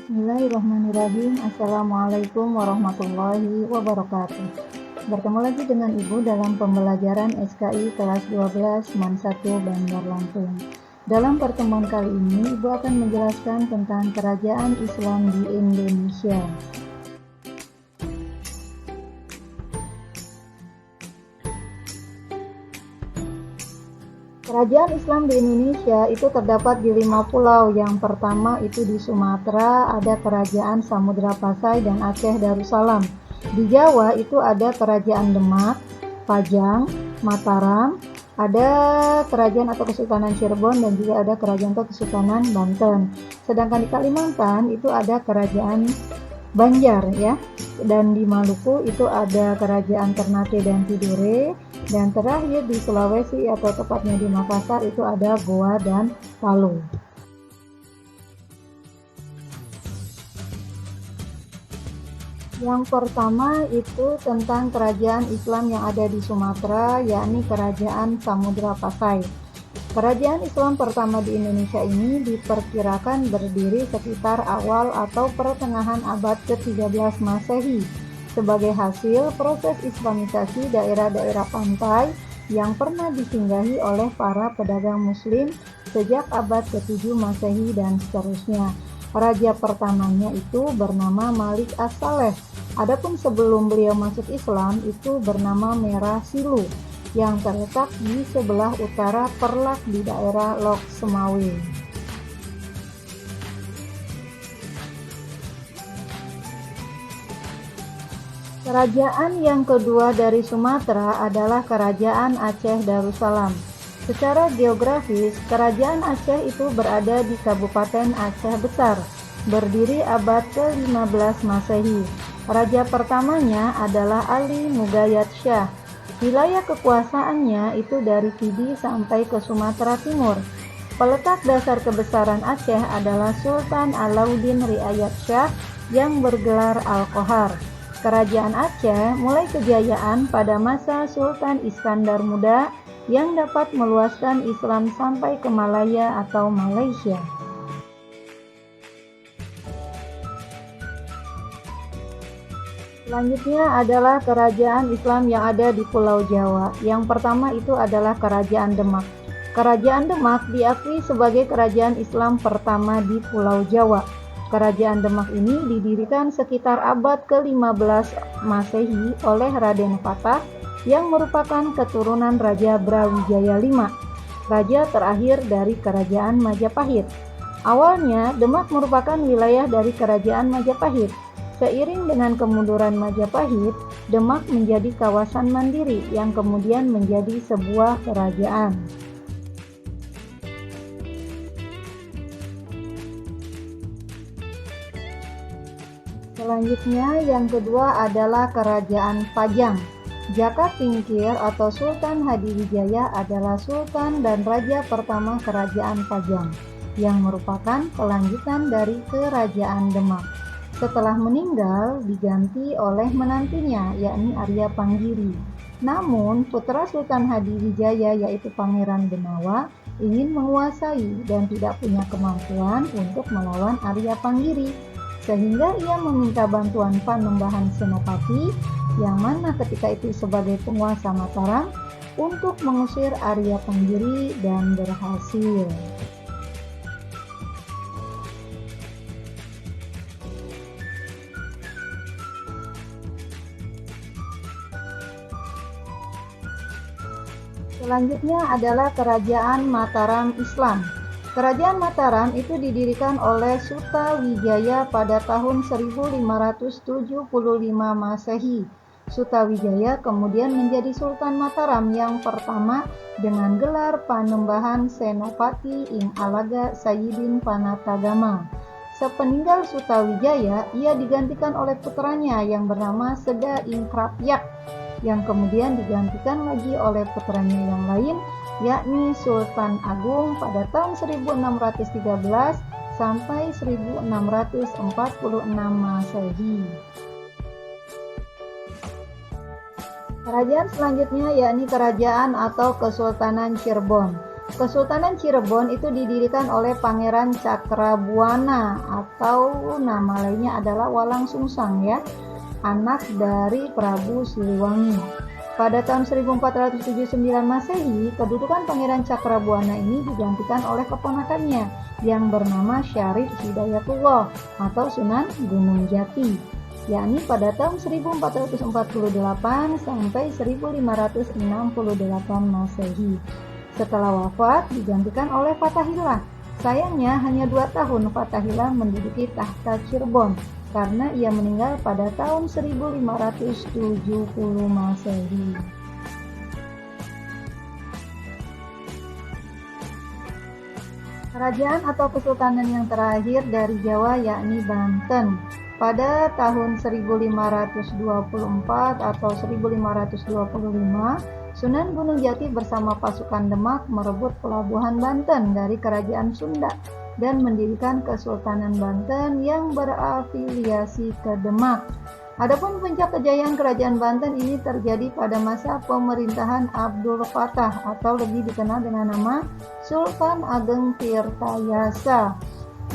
Bismillahirrahmanirrahim. Assalamualaikum warahmatullahi wabarakatuh. Bertemu lagi dengan Ibu dalam pembelajaran SKI kelas 12 MAN 1 Bandar Lampung. Dalam pertemuan kali ini, Ibu akan menjelaskan tentang kerajaan Islam di Indonesia. Kerajaan Islam di Indonesia itu terdapat di 5 pulau. Yang pertama itu di Sumatera, ada Kerajaan Samudra Pasai dan Aceh Darussalam. Di Jawa itu ada Kerajaan Demak, Pajang, Mataram, ada Kerajaan atau Kesultanan Cirebon, dan juga ada Kerajaan atau Kesultanan Banten. Sedangkan di Kalimantan itu ada Kerajaan Banjar ya, dan di Maluku itu ada Kerajaan Ternate dan Tidore, dan terakhir di Sulawesi atau tepatnya di Makassar itu ada Goa dan Palu. Yang pertama itu tentang kerajaan Islam yang ada di Sumatera, yakni Kerajaan Samudra Pasai. Kerajaan Islam pertama di Indonesia ini diperkirakan berdiri sekitar awal atau pertengahan abad ke-13 Masehi sebagai hasil proses islamisasi daerah-daerah pantai yang pernah disinggahi oleh para pedagang muslim sejak abad ke-7 Masehi dan seterusnya. Raja pertamanya itu bernama Malik As-Saleh. Adapun sebelum beliau masuk Islam itu bernama Merah Silu, yang terletak di sebelah utara Perlak di daerah Lok Semawe. Kerajaan yang kedua dari Sumatera adalah Kerajaan Aceh Darussalam. Secara geografis, Kerajaan Aceh itu berada di Kabupaten Aceh Besar, berdiri abad ke-15 Masehi. Raja pertamanya adalah Ali Mugayat Shah. Wilayah kekuasaannya itu dari Pidi sampai ke Sumatera Timur. Peletak dasar kebesaran Aceh adalah Sultan Alauddin Riayat Shah yang bergelar Al-Qohar. Kerajaan Aceh mulai kejayaan pada masa Sultan Iskandar Muda yang dapat meluaskan Islam sampai ke Malaya atau Malaysia. Selanjutnya adalah kerajaan Islam yang ada di Pulau Jawa. Yang pertama itu adalah Kerajaan Demak. Kerajaan Demak diakui sebagai kerajaan Islam pertama di Pulau Jawa. Kerajaan Demak ini didirikan sekitar abad ke-15 Masehi oleh Raden Fatah yang merupakan keturunan Raja Brawijaya V, raja terakhir dari Kerajaan Majapahit. Awalnya Demak merupakan wilayah dari Kerajaan Majapahit. Seiring dengan kemunduran Majapahit, Demak menjadi kawasan mandiri yang kemudian menjadi sebuah kerajaan. Selanjutnya yang kedua adalah Kerajaan Pajang. Jaka Tingkir atau Sultan Hadiwijaya adalah Sultan dan Raja pertama Kerajaan Pajang, yang merupakan kelanjutan dari Kerajaan Demak. Setelah meninggal diganti oleh menantunya yakni Arya Panggiri. Namun putra Sultan Hadiwijaya yaitu Pangeran Benawa ingin menguasai dan tidak punya kemampuan untuk melawan Arya Panggiri, sehingga ia meminta bantuan Panembahan Senopati yang mana ketika itu sebagai penguasa Mataram untuk mengusir Arya Panggiri dan berhasil. Selanjutnya adalah Kerajaan Mataram Islam. Kerajaan Mataram itu didirikan oleh Suta Wijaya pada tahun 1575 Masehi. Suta Wijaya kemudian menjadi Sultan Mataram yang pertama dengan gelar Panembahan Senopati ing Alaga Sayyidin Panatagama. Sepeninggal Suta Wijaya, ia digantikan oleh putranya yang bernama Sega ing Krapyak, yang kemudian digantikan lagi oleh putranya yang lain yakni Sultan Agung pada tahun 1613 sampai 1646 Masehi. Kerajaan selanjutnya yakni Kerajaan atau Kesultanan Cirebon. Kesultanan Cirebon itu didirikan oleh Pangeran Cakrabuana atau nama lainnya adalah Walang Sungsang ya, anak dari Prabu Siliwangi. Pada tahun 1479 Masehi, kedudukan Pangeran Cakrabuana ini digantikan oleh keponakannya yang bernama Syarif Hidayatullah atau Sunan Gunung Jati, yakni pada tahun 1448 sampai 1568 Masehi. Setelah wafat, digantikan oleh Fathahillah. Sayangnya hanya 2 tahun Fathahillah menduduki tahta Cirebon karena ia meninggal pada tahun 1570 Masehi. Kerajaan atau kesultanan yang terakhir dari Jawa yakni Banten. Pada tahun 1524 atau 1525, Sunan Gunung Jati bersama pasukan Demak merebut pelabuhan Banten dari Kerajaan Sunda dan mendirikan Kesultanan Banten yang berafiliasi ke Demak. Adapun puncak kejayaan Kerajaan Banten ini terjadi pada masa pemerintahan Abdul Fattah atau lebih dikenal dengan nama Sultan Ageng Tirtayasa,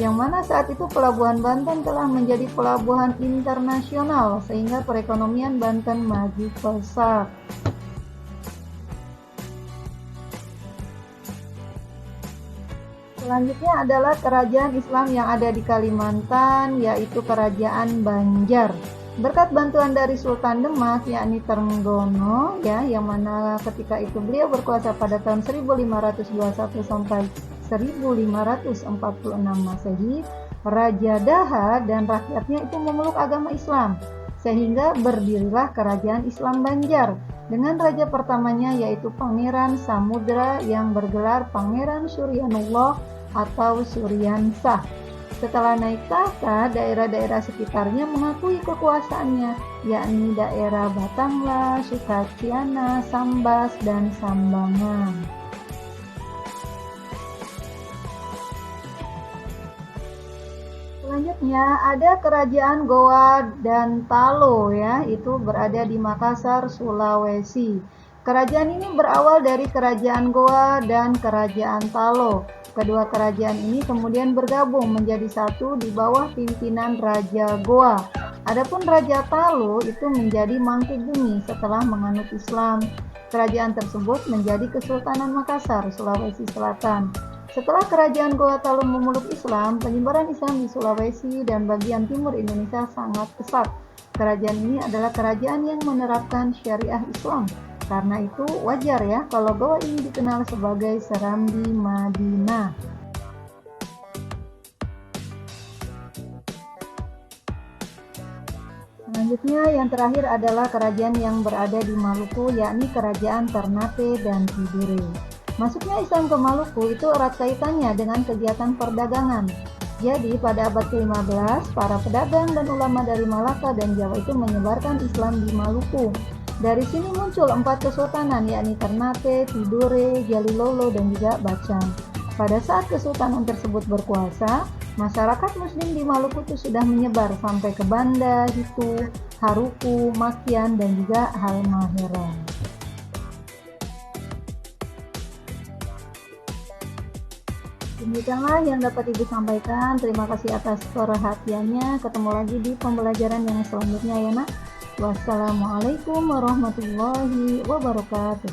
yang mana saat itu pelabuhan Banten telah menjadi pelabuhan internasional sehingga perekonomian Banten maju pesat. Selanjutnya adalah kerajaan Islam yang ada di Kalimantan, yaitu Kerajaan Banjar. Berkat bantuan dari Sultan Demak, yakni Trenggono, ya, yang mana ketika itu beliau berkuasa pada tahun 1521 sampai 1546 Masehi, Raja Daha dan rakyatnya itu memeluk agama Islam, sehingga berdirilah Kerajaan Islam Banjar dengan raja pertamanya yaitu Pangeran Samudra yang bergelar Pangeran Suryanullah atau Suryansah. Setelah naik tahta, daerah-daerah sekitarnya mengakui kekuasaannya, yakni daerah Batangla, Sukaciana, Sambas, dan Sambangan. Selanjutnya ada Kerajaan Goa dan Talo ya, itu berada di Makassar, Sulawesi. Kerajaan ini berawal dari Kerajaan Goa dan Kerajaan Talo. Kedua kerajaan ini kemudian bergabung menjadi satu di bawah pimpinan Raja Goa. Adapun Raja Talo itu menjadi Mangkubumi setelah menganut Islam. Kerajaan tersebut menjadi Kesultanan Makassar, Sulawesi Selatan. Setelah Kerajaan Goa Talo memeluk Islam, penyebaran Islam di Sulawesi dan bagian timur Indonesia sangat pesat. Kerajaan ini adalah kerajaan yang menerapkan syariah Islam. Karena itu wajar ya kalau Goa ini dikenal sebagai Serambi Madinah. Selanjutnya yang terakhir adalah kerajaan yang berada di Maluku, yakni Kerajaan Ternate dan Tidore. Masuknya Islam ke Maluku itu erat kaitannya dengan kegiatan perdagangan. Jadi pada abad ke-15, para pedagang dan ulama dari Malaka dan Jawa itu menyebarkan Islam di Maluku. Dari sini muncul 4 kesultanan, yakni Ternate, Tidore, Jalilolo, dan juga Bacang. Pada saat kesultanan tersebut berkuasa, masyarakat muslim di Maluku itu sudah menyebar sampai ke Banda, Hitu, Haruku, Makian, dan juga Halmahera. Demikianlah yang dapat Ibu sampaikan. Terima kasih atas perhatiannya. Ketemu lagi di pembelajaran yang selanjutnya ya nak. Wassalamualaikum warahmatullahi wabarakatuh.